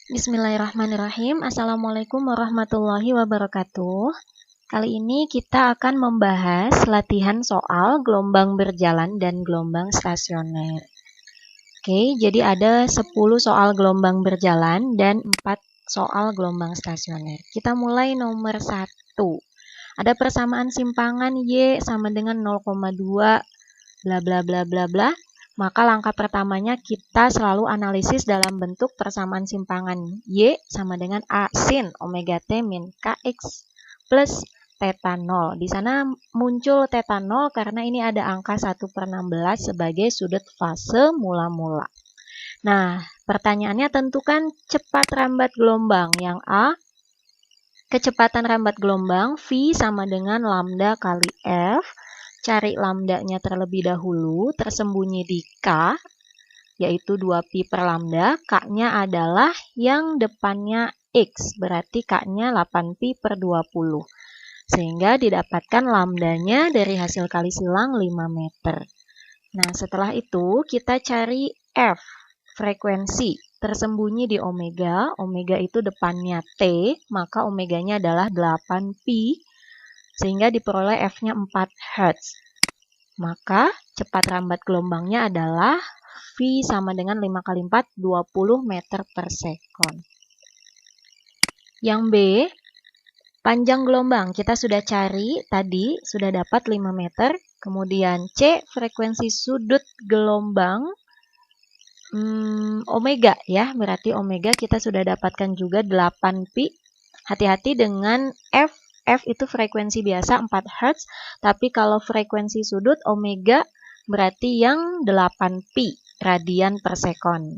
Bismillahirrahmanirrahim. Assalamualaikum warahmatullahi wabarakatuh. Kali ini kita akan membahas latihan soal gelombang berjalan dan gelombang stasioner. Oke, jadi ada 10 soal gelombang berjalan dan 4 soal gelombang stasioner. Kita mulai nomor 1. Ada persamaan simpangan Y sama dengan 0,2 bla bla bla bla bla. Maka langkah pertamanya kita selalu analisis dalam bentuk persamaan simpangan Y sama dengan A sin omega T min Kx plus theta 0. Di sana muncul theta 0 karena ini ada angka 1/16 sebagai sudut fase mula-mula. Nah, pertanyaannya tentukan cepat rambat gelombang. Yang A, kecepatan rambat gelombang V sama dengan lambda kali F. Cari lambdanya terlebih dahulu, tersembunyi di K, yaitu 2pi per lambda. K-nya adalah yang depannya X, berarti K-nya 8pi per 20. Sehingga didapatkan lambdanya dari hasil kali silang 5 meter. Nah, setelah itu kita cari F, frekuensi, tersembunyi di omega. Omega itu depannya T, maka omeganya adalah 8pi. Sehingga diperoleh F-nya 4 Hz. Maka cepat rambat gelombangnya adalah V sama dengan 5 kali 4, 20 meter per sekon. Yang B, panjang gelombang. Kita sudah cari tadi, sudah dapat 5 meter. Kemudian C, frekuensi sudut gelombang omega ya. Berarti omega kita sudah dapatkan juga 8pi. Hati-hati dengan F. F itu frekuensi biasa 4 Hz, tapi kalau frekuensi sudut omega berarti yang 8pi radian per sekon.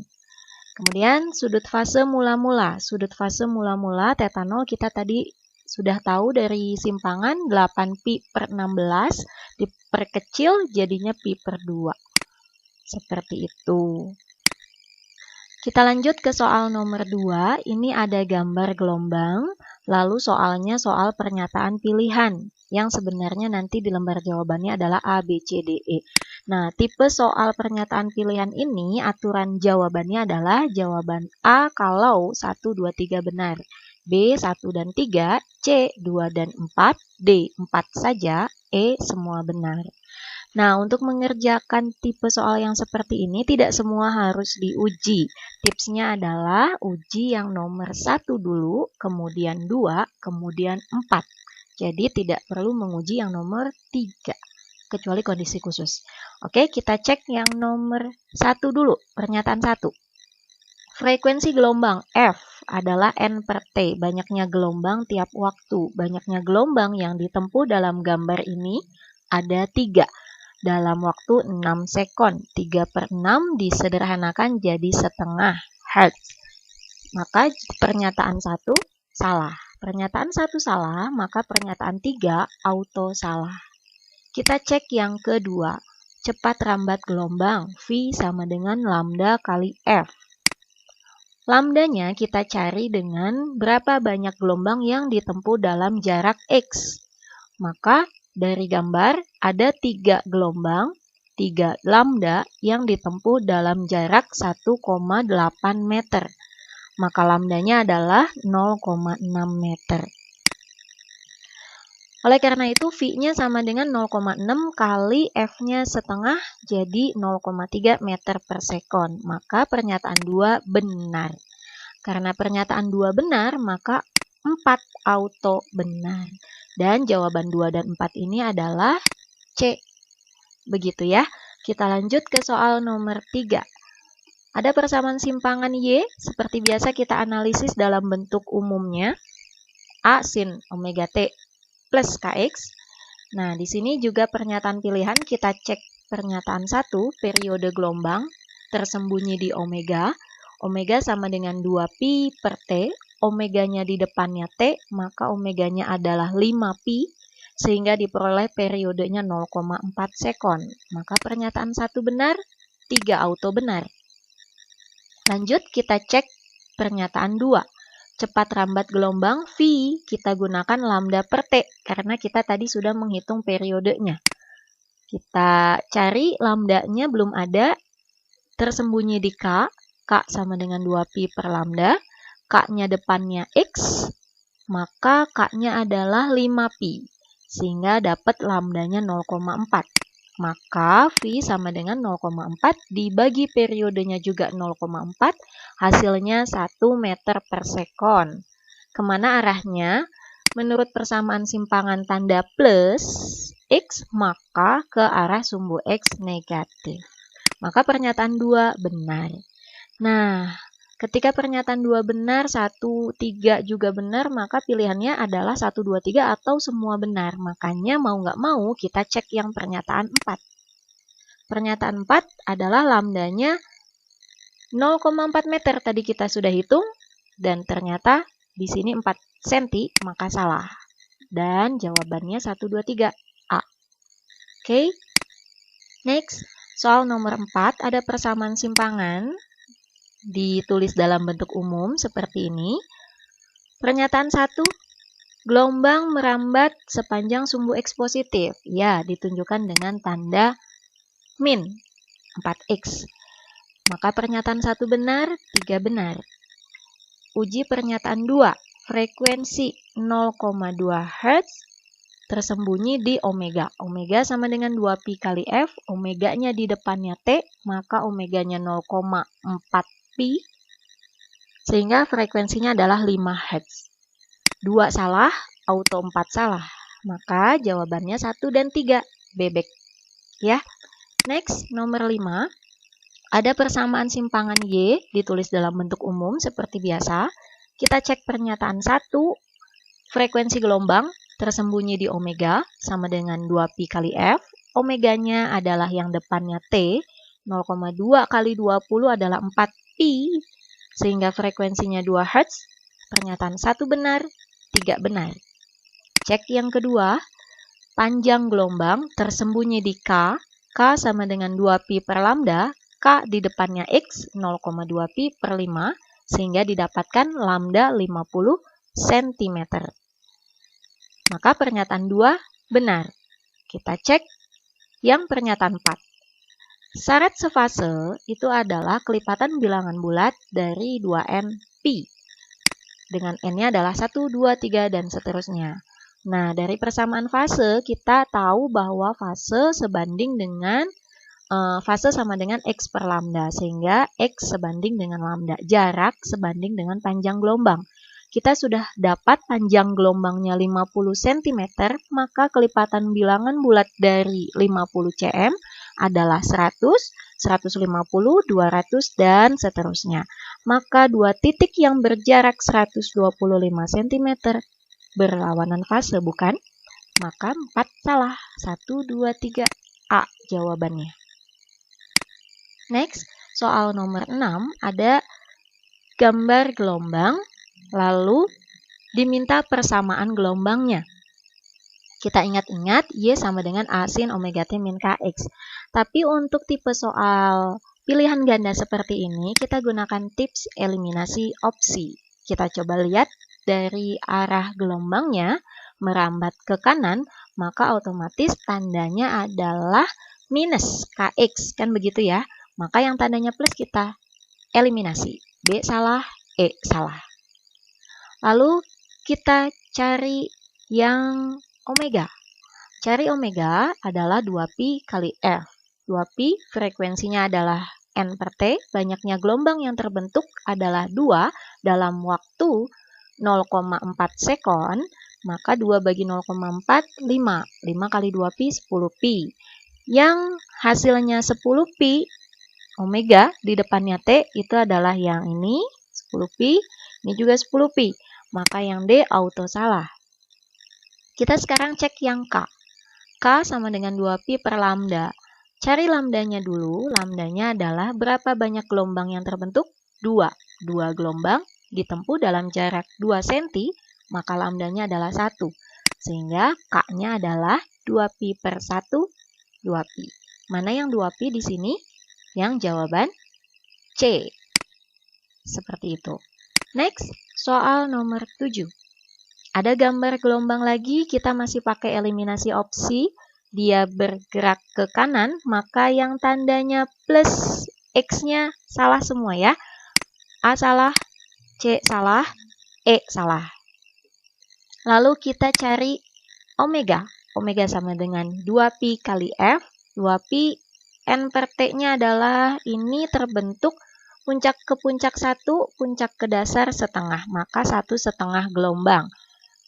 Kemudian sudut fase mula-mula. Sudut fase mula-mula theta 0 kita tadi sudah tahu dari simpangan 8pi per 16 diperkecil jadinya pi per 2. Seperti itu. Kita lanjut ke soal nomor 2. Ini ada gambar gelombang. Lalu soalnya soal pernyataan pilihan, yang sebenarnya nanti di lembar jawabannya adalah A, B, C, D, E. Nah, tipe soal pernyataan pilihan ini, aturan jawabannya adalah jawaban A kalau 1, 2, 3 benar, B 1 dan 3, C 2 dan 4, D 4 saja, E semua benar. Nah, untuk mengerjakan tipe soal yang seperti ini, tidak semua harus diuji. Tipsnya adalah uji yang nomor 1 dulu, kemudian 2, kemudian 4. Jadi, tidak perlu menguji yang nomor 3, kecuali kondisi khusus. Oke, kita cek yang nomor 1 dulu, pernyataan 1. Frekuensi gelombang F adalah N per T, banyaknya gelombang tiap waktu. Banyaknya gelombang yang ditempuh dalam gambar ini ada 3. Dalam waktu 6 sekon. 3 per 6 disederhanakan jadi setengah Hz. Maka pernyataan 1 salah. Pernyataan 1 salah, maka pernyataan 3 auto salah. Kita cek yang kedua. Cepat rambat gelombang. V sama dengan lambda kali F. Lambdanya kita cari dengan berapa banyak gelombang yang ditempuh dalam jarak X. Maka dari gambar ada 3 gelombang, 3 lambda yang ditempuh dalam jarak 1,8 meter. Maka lambdanya adalah 0,6 meter. Oleh karena itu V-nya sama dengan 0,6 kali F-nya setengah jadi 0,3 meter per sekon. Maka pernyataan 2 benar. Karena pernyataan 2 benar, maka 4 auto benar. Dan jawaban 2 dan 4 ini adalah C. Begitu ya. Kita lanjut ke soal nomor 3. Ada persamaan simpangan Y. Seperti biasa kita analisis dalam bentuk umumnya. A sin omega T plus Kx. Nah, di sini juga pernyataan pilihan. Kita cek pernyataan 1, periode gelombang, tersembunyi di omega. Omega sama dengan 2pi per T. Omeganya di depannya T, maka omeganya adalah 5pi, sehingga diperoleh periodenya 0,4 sekon. Maka pernyataan 1 benar, 3 auto benar. Lanjut, kita cek pernyataan 2. Cepat rambat gelombang V, kita gunakan lambda per T, karena kita tadi sudah menghitung periodenya. Kita cari lambdanya belum ada, tersembunyi di K, K sama dengan 2pi per lambda. K-nya depannya X, maka K-nya adalah 5pi. Sehingga dapat lambdanya 0,4. Maka V sama dengan 0,4 dibagi periodenya juga 0,4, hasilnya 1 meter per sekon. Kemana arahnya? Menurut persamaan simpangan tanda plus X, maka ke arah sumbu X negatif. Maka pernyataan 2 benar. Nah, ketika pernyataan 2 benar, 1, 3 juga benar, maka pilihannya adalah 1, 2, 3 atau semua benar. Makanya mau nggak mau kita cek yang pernyataan 4. Pernyataan 4 adalah lambdanya 0,4 meter. Tadi kita sudah hitung dan ternyata di sini 4 cm, maka salah. Dan jawabannya 1, 2, 3, A. Oke. Next, soal nomor 4 ada persamaan simpangan. Ditulis dalam bentuk umum seperti ini. Pernyataan 1, gelombang merambat sepanjang sumbu X positif. Ya, ditunjukkan dengan tanda min 4X. Maka pernyataan 1 benar, 3 benar. Uji pernyataan 2, frekuensi 0,2 Hz tersembunyi di omega. Omega sama dengan 2pi kali F, omeganya di depannya T, maka omeganya 0,4pi, sehingga frekuensinya adalah 5 Hz. 2 salah, auto 4 salah. Maka jawabannya 1 dan 3, bebek. Ya. Next, nomor 5. Ada persamaan simpangan Y, ditulis dalam bentuk umum seperti biasa. Kita cek pernyataan 1, frekuensi gelombang tersembunyi di omega sama dengan 2pi kali F. Omeganya adalah yang depannya T, 0,2 kali 20 adalah 4pi, sehingga frekuensinya 2 Hz. Pernyataan 1 benar, 3 benar. Cek yang kedua, panjang gelombang tersembunyi di K. K sama dengan 2pi per lambda, K di depannya X, 0,2pi per 5, sehingga didapatkan lambda 50 cm. Maka pernyataan 2 benar. Kita cek yang pernyataan 4. Syarat sefase itu adalah kelipatan bilangan bulat dari 2n pi. Dengan n-nya adalah 1, 2, 3, dan seterusnya. Nah, dari persamaan fase, kita tahu bahwa fase sebanding dengan fase sama dengan X per lambda, sehingga X sebanding dengan lambda. Jarak sebanding dengan panjang gelombang. Kita sudah dapat panjang gelombangnya 50 cm, maka kelipatan bilangan bulat dari 50 cm adalah 100, 150, 200, dan seterusnya. Maka dua titik yang berjarak 125 cm berlawanan fase, bukan? Maka 4 salah. 1, 2, 3, A jawabannya. Next, soal nomor 6 ada gambar gelombang, lalu diminta persamaan gelombangnya. Kita ingat-ingat, Y sama dengan A sin omega T min Kx. Tapi untuk tipe soal pilihan ganda seperti ini, kita gunakan tips eliminasi opsi. Kita coba lihat dari arah gelombangnya merambat ke kanan, maka otomatis tandanya adalah minus Kx, kan begitu ya? Maka yang tandanya plus kita eliminasi. B salah, E salah. Lalu kita cari yang omega. Cari omega adalah 2pi kali F. 2pi frekuensinya adalah N per T, banyaknya gelombang yang terbentuk adalah 2 dalam waktu 0,4 sekon, maka 2 bagi 0,4, 5. 5 kali 2pi, 10pi. Yang hasilnya 10pi, omega di depannya T itu adalah yang ini, 10pi, ini juga 10pi. Maka yang D auto salah. Kita sekarang cek yang K. K sama dengan 2pi per lambda. Cari lambdanya dulu. Lambdanya adalah berapa banyak gelombang yang terbentuk? 2. 2 gelombang ditempuh dalam jarak 2 cm, maka lambdanya adalah 1. Sehingga K-nya adalah 2pi per 1, 2pi. Mana yang 2pi di sini? Yang jawaban C. Seperti itu. Next, soal nomor 7. Ada gambar gelombang lagi, kita masih pakai eliminasi opsi. Dia bergerak ke kanan, maka yang tandanya plus X-nya salah semua ya. A salah, C salah, E salah. Lalu kita cari omega. Omega sama dengan 2pi kali F. 2pi N per T-nya adalah ini terbentuk puncak ke puncak 1, puncak ke dasar setengah. Maka 1,5 gelombang.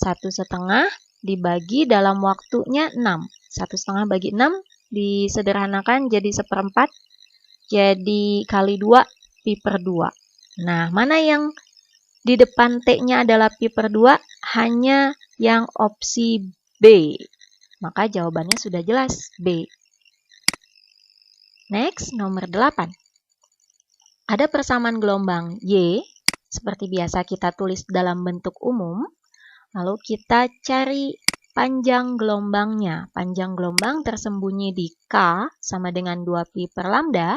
1,5 dibagi dalam waktunya 6. 1,5 bagi 6 disederhanakan jadi 1/4. Jadi kali 2 pi per 2. Nah, mana yang di depan T-nya adalah pi per 2? Hanya yang opsi B. Maka jawabannya sudah jelas, B. Next, nomor 8. Ada persamaan gelombang Y, seperti biasa kita tulis dalam bentuk umum. Lalu kita cari panjang gelombangnya. Panjang gelombang tersembunyi di K sama dengan 2pi per lambda.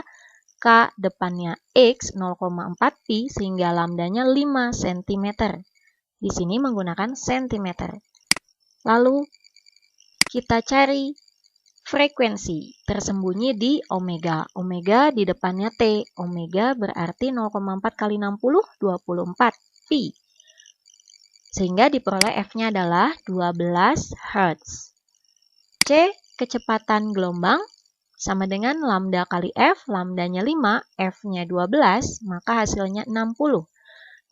K depannya X 0,4 pi sehingga lambdanya 5 cm. Di sini menggunakan cm. Lalu kita cari frekuensi tersembunyi di omega. Omega di depannya T. Omega berarti 0,4 kali 60, 24 pi. Sehingga diperoleh F-nya adalah 12 Hz. C, kecepatan gelombang sama dengan lambda kali F, lambdanya 5, F-nya 12, maka hasilnya 60.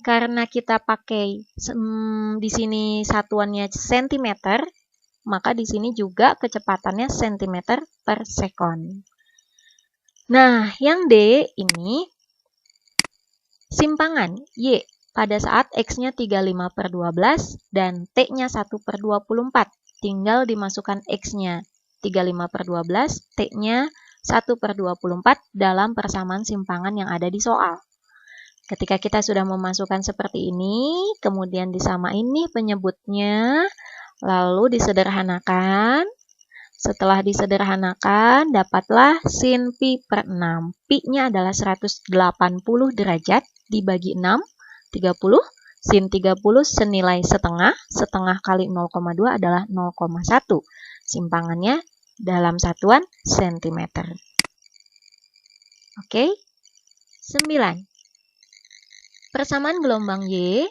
Karena kita pakai di sini satuannya cm, maka di sini juga kecepatannya cm per sekon. Nah, yang D ini simpangan Y pada saat X-nya 35 per 12 dan T-nya 1 per 24. Tinggal dimasukkan X-nya 35 per 12, T-nya 1 per 24 dalam persamaan simpangan yang ada di soal. Ketika kita sudah memasukkan seperti ini, kemudian disamain nih penyebutnya, lalu disederhanakan. Setelah disederhanakan, dapatlah sin pi per 6. Pi-nya adalah 180 derajat dibagi 6, 30. Sin 30 senilai setengah. Setengah kali 0,2 adalah 0,1. Simpangannya dalam satuan cm. Oke. 9. Persamaan gelombang Y,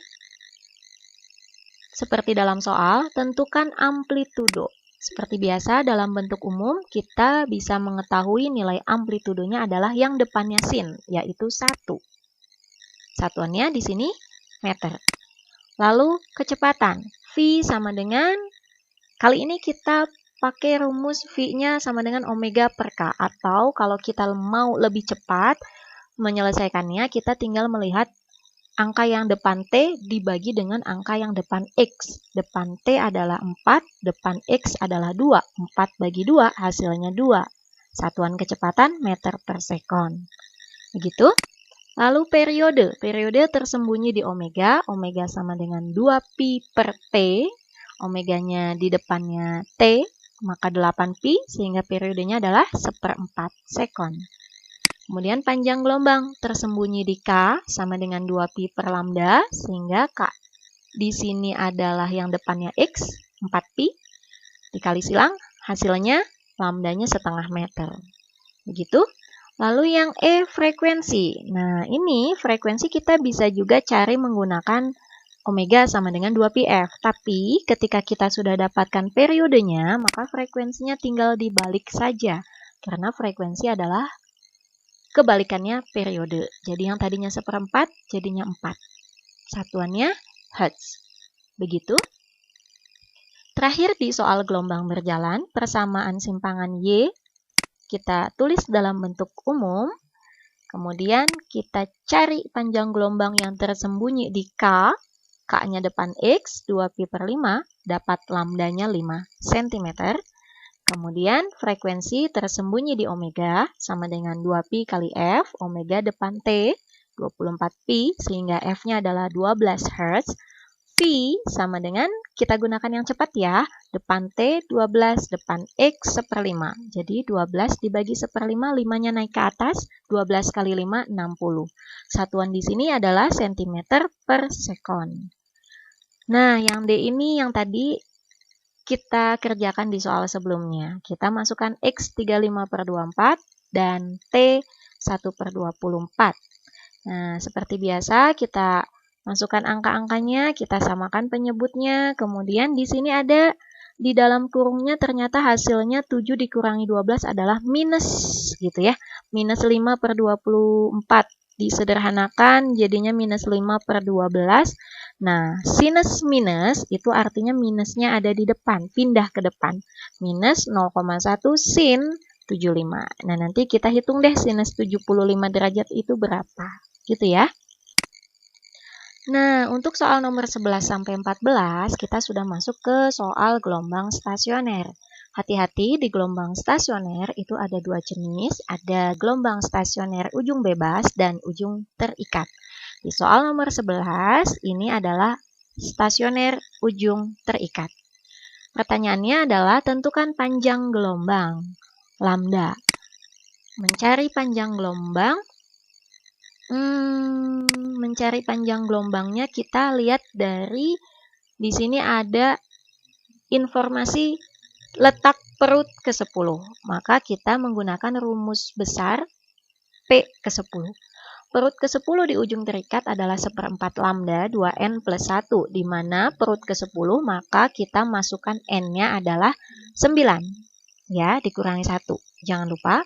seperti dalam soal, tentukan amplitudo. Seperti biasa, dalam bentuk umum, kita bisa mengetahui nilai amplitudonya adalah yang depannya sin, yaitu 1. Satuannya di sini meter. Lalu kecepatan, V sama dengan, kali ini kita pakai rumus V-nya sama dengan omega per K. Atau kalau kita mau lebih cepat menyelesaikannya, kita tinggal melihat angka yang depan T dibagi dengan angka yang depan X. Depan T adalah 4, depan X adalah 2. 4 bagi 2, hasilnya 2. Satuan kecepatan meter per sekon. Begitu. Lalu periode. Periode tersembunyi di omega. Omega sama dengan 2pi per T. Omeganya di depannya T, maka 8pi, sehingga periodenya adalah 1/4 sekon. Kemudian panjang gelombang tersembunyi di K sama dengan 2pi per lambda, sehingga K di sini adalah yang depannya X, 4pi, dikali silang, hasilnya lambdanya 0,5 meter. Begitu. Lalu yang E, frekuensi. Nah, ini frekuensi kita bisa juga cari menggunakan omega sama dengan 2πf. Tapi ketika kita sudah dapatkan periodenya, maka frekuensinya tinggal dibalik saja. Karena frekuensi adalah kebalikannya periode. Jadi yang tadinya 1/4 jadinya 4. Satuannya Hertz. Begitu. Terakhir di soal gelombang berjalan, persamaan simpangan Y kita tulis dalam bentuk umum. Kemudian kita cari panjang gelombang yang tersembunyi di K. K-nya depan X, 2pi per 5, dapat lambdanya 5 cm. Kemudian frekuensi tersembunyi di omega sama dengan 2pi kali F, omega depan T, 24pi, sehingga F-nya adalah 12 Hz. V sama dengan, kita gunakan yang cepat ya, depan T 12, depan X 1/5. Jadi 12 dibagi 1/5, 5-nya naik ke atas, 12 kali 5, 60. Satuan di sini adalah cm per sekon. Nah, yang D ini yang tadi kita kerjakan di soal sebelumnya. Kita masukkan X 35 per 24 dan T 1 per 24. Nah, seperti biasa kita Masukkan angka-angkanya, kita samakan penyebutnya. Kemudian di sini ada di dalam kurungnya ternyata hasilnya 7 dikurangi 12 adalah minus gitu ya. Minus 5 per 24. Disederhanakan jadinya minus 5 per 12. Nah, sinus minus itu artinya minusnya ada di depan, pindah ke depan. Minus 0,1 sin 75. Nah, nanti kita hitung deh sinus 75 derajat itu berapa. Gitu ya. Nah, untuk soal nomor 11 sampai 14, kita sudah masuk ke soal gelombang stasioner. Hati-hati, di gelombang stasioner itu ada dua jenis, ada gelombang stasioner ujung bebas dan ujung terikat. Di soal nomor 11, ini adalah stasioner ujung terikat. Pertanyaannya adalah tentukan panjang gelombang, lambda. Mencari panjang gelombang, mencari panjang gelombangnya kita lihat dari di sini ada informasi letak perut ke-10. Maka kita menggunakan rumus besar P ke-10. Perut ke-10 di ujung terikat adalah 1/4 lambda 2N plus 1, di mana perut ke-10 maka kita masukkan N-nya adalah 9. Ya, dikurangi 1. Jangan lupa.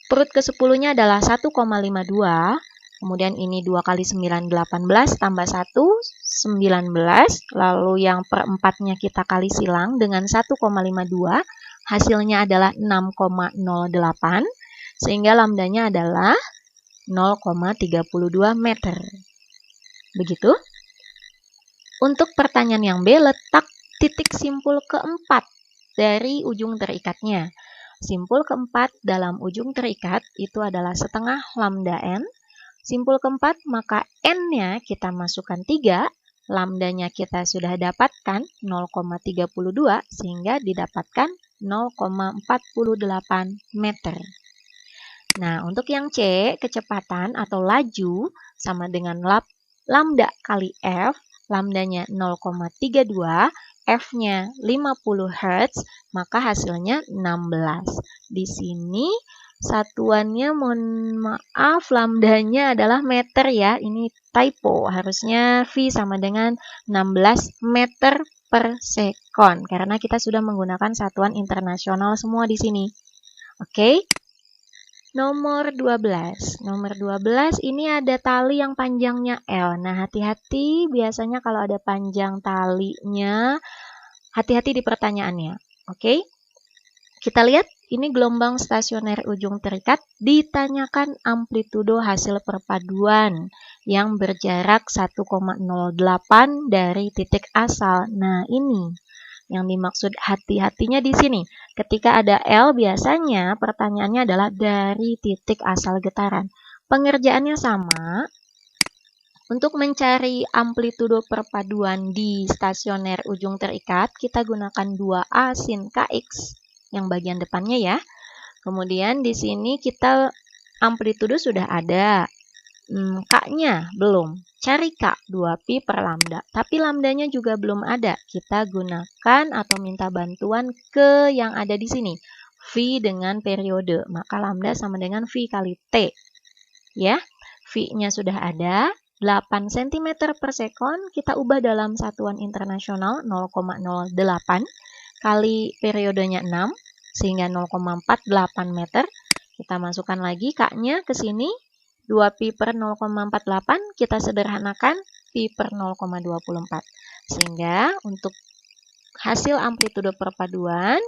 Perut ke-10-nya adalah 1,52. Kemudian ini 2 kali 9, 18, tambah 1, 19. Lalu yang per 4-nya kita kali silang dengan 1,52. Hasilnya adalah 6,08. Sehingga lambdanya adalah 0,32 meter. Begitu. Untuk pertanyaan yang B, letak titik simpul keempat dari ujung terikatnya. Simpul keempat dalam ujung terikat itu adalah setengah lambda N. Simpul keempat, maka N-nya kita masukkan 3, lambdanya kita sudah dapatkan 0,32, sehingga didapatkan 0,48 meter. Nah, untuk yang C, kecepatan atau laju sama dengan lambda kali F, lambdanya 0,32, F-nya 50 Hz, maka hasilnya 16. Di sini satuannya, mohon maaf, lambdanya adalah meter ya. Ini typo, harusnya V sama dengan 16 meter per sekon. Karena kita sudah menggunakan satuan internasional semua di sini. Oke. Nomor 12. Nomor 12 ini ada tali yang panjangnya L. Nah, hati-hati biasanya kalau ada panjang talinya, hati-hati di pertanyaannya. Oke. Kita lihat ini gelombang stasioner ujung terikat, ditanyakan amplitudo hasil perpaduan yang berjarak 1,08 dari titik asal. Nah, ini yang dimaksud hati-hatinya di sini. Ketika ada L, biasanya pertanyaannya adalah dari titik asal getaran. Pengerjaannya sama. Untuk mencari amplitudo perpaduan di stasioner ujung terikat, kita gunakan 2A sin KX yang bagian depannya ya. Kemudian di sini kita amplitudo sudah ada. K-nya belum. Cari K, 2pi per lambda. Tapi lambdanya juga belum ada. Kita gunakan atau minta bantuan ke yang ada di sini. V dengan periode. Maka lambda sama dengan V kali T. Ya, V-nya sudah ada. 8 cm per sekon. Kita ubah dalam satuan internasional 0,08 kali periodenya 6. Sehingga 0,48 meter. Kita masukkan lagi K-nya ke sini. 2pi per 0,48 kita sederhanakan pi per 0,24. Sehingga untuk hasil amplitudo perpaduan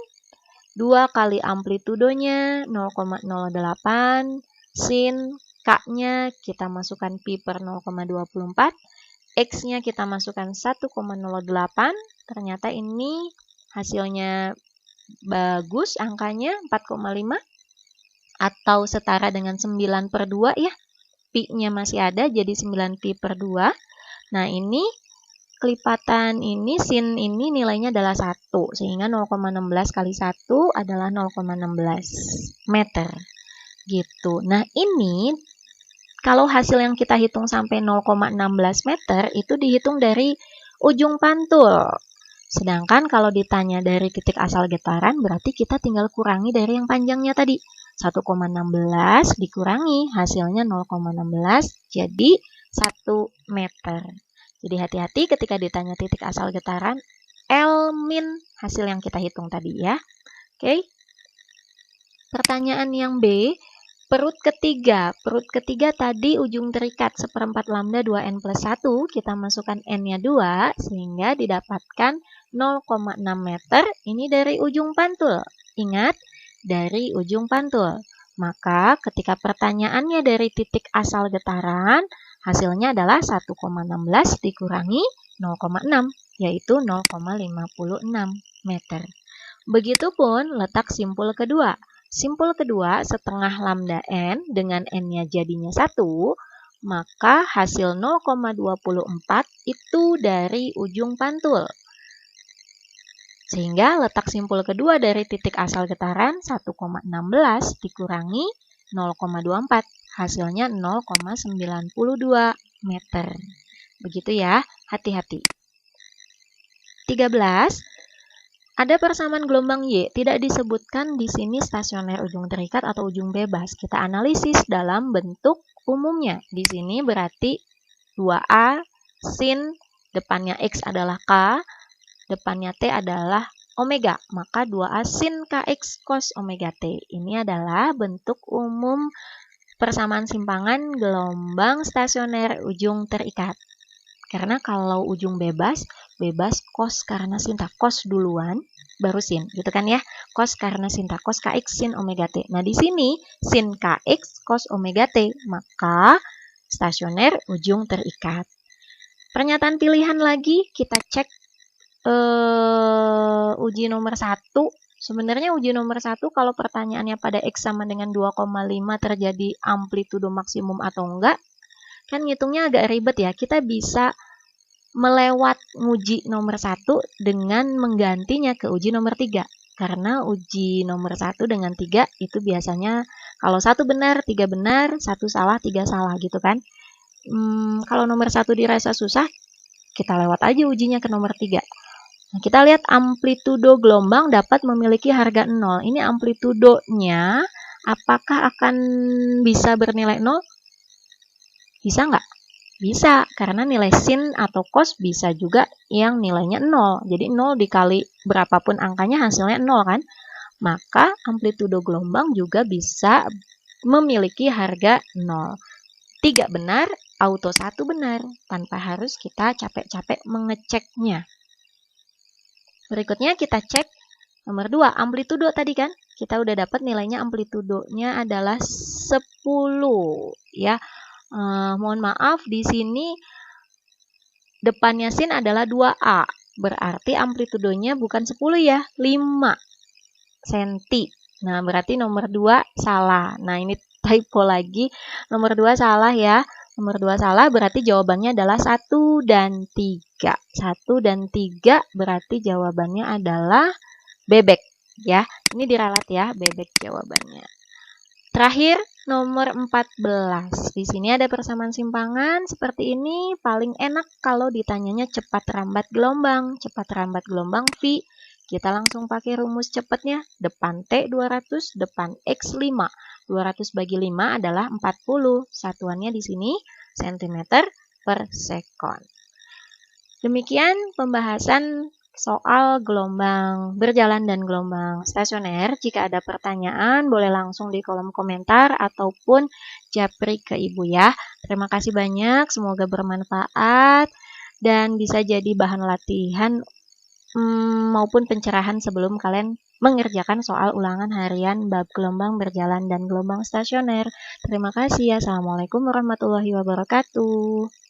2 kali amplitudonya 0,08 sin K-nya kita masukkan pi per 0,24, X-nya kita masukkan 1,08. Ternyata ini hasilnya bagus, angkanya 4,5 atau setara dengan 9 per 2 ya. Pi-nya masih ada, jadi 9pi per 2. Nah, ini kelipatan ini, sin ini nilainya adalah 1. Sehingga 0,16 kali 1 adalah 0,16 meter. Gitu. Nah, ini kalau hasil yang kita hitung sampai 0,16 meter, itu dihitung dari ujung pantul. Sedangkan kalau ditanya dari titik asal getaran, berarti kita tinggal kurangi dari yang panjangnya tadi. 1,16 dikurangi hasilnya 0,16, jadi 1 meter. Jadi hati-hati ketika ditanya titik asal getaran, L min hasil yang kita hitung tadi ya. Oke. Pertanyaan yang B, perut ketiga. Perut ketiga tadi ujung terikat 1/4 lambda 2n plus 1, kita masukkan n-nya 2, sehingga didapatkan 0,6 meter, ini dari ujung pantul. Ingat, dari ujung pantul. Maka ketika pertanyaannya dari titik asal getaran, hasilnya adalah 1,16 dikurangi 0,6, yaitu 0,56 meter. Begitupun letak simpul kedua. Simpul kedua setengah lambda n dengan n-nya jadinya 1, maka hasil 0,24 itu dari ujung pantul. Sehingga letak simpul kedua dari titik asal getaran 1,16 dikurangi 0,24, hasilnya 0,92 meter. Begitu ya, hati-hati. 13. Ada persamaan gelombang Y, tidak disebutkan di sini stasioner ujung terikat atau ujung bebas. Kita analisis dalam bentuk umumnya. Di sini berarti 2A sin depannya X adalah K, depannya T adalah omega. Maka 2A sin KX cos omega T. Ini adalah bentuk umum persamaan simpangan gelombang stasioner ujung terikat. Karena kalau ujung bebas cos karena sin, cos duluan, baru sin, gitu kan ya. Cos karena sin, cos kx sin omega t. Nah, di sini sin kx cos omega t, maka stasioner ujung terikat. Pernyataan pilihan lagi, kita cek uji nomor 1. Sebenarnya uji nomor 1 kalau pertanyaannya pada X sama dengan 2,5 terjadi amplitudo maksimum atau enggak, kan ngitungnya agak ribet ya. Kita bisa melewat uji nomor 1 dengan menggantinya ke uji nomor 3. Karena uji nomor 1 dengan 3 itu biasanya kalau 1 benar, 3 benar, 1 salah, 3 salah gitu kan. Kalau nomor 1 dirasa susah, kita lewat aja ujinya ke nomor 3. Nah, kita lihat amplitudo gelombang dapat memiliki harga 0. Ini amplitudonya apakah akan bisa bernilai 0? Bisa nggak? Bisa, karena nilai sin atau cos bisa juga yang nilainya 0. Jadi 0 dikali berapapun angkanya hasilnya 0 kan? Maka amplitudo gelombang juga bisa memiliki harga 0. 3 benar, auto 1 benar, tanpa harus kita capek-capek mengeceknya. Berikutnya kita cek nomor 2, amplitudo tadi kan? Kita udah dapat nilainya amplitudonya adalah 10 ya. Mohon maaf, di sini depannya sin adalah 2A. Berarti amplitudonya bukan 10 ya, 5 cm. Nah, berarti nomor 2 salah. Nah, ini typo lagi. Nomor 2 salah ya. Nomor 2 salah berarti jawabannya adalah 1 dan 3. 1 dan 3 berarti jawabannya adalah bebek ya. Ini diralat ya, bebek jawabannya. Terakhir, nomor 14. Di sini ada persamaan simpangan seperti ini. Paling enak kalau ditanyanya cepat rambat gelombang. Cepat rambat gelombang V. Kita langsung pakai rumus cepatnya. Depan T 200, depan X 5. 200 bagi 5 adalah 40. Satuannya di sini cm per sekon. Demikian pembahasan soal gelombang berjalan dan gelombang stasioner. Jika ada pertanyaan, boleh langsung di kolom komentar ataupun japri ke Ibu ya. Terima kasih banyak, semoga bermanfaat dan bisa jadi bahan latihan maupun pencerahan sebelum kalian mengerjakan soal ulangan harian bab gelombang berjalan dan gelombang stasioner. Terima kasih ya. Assalamualaikum warahmatullahi wabarakatuh.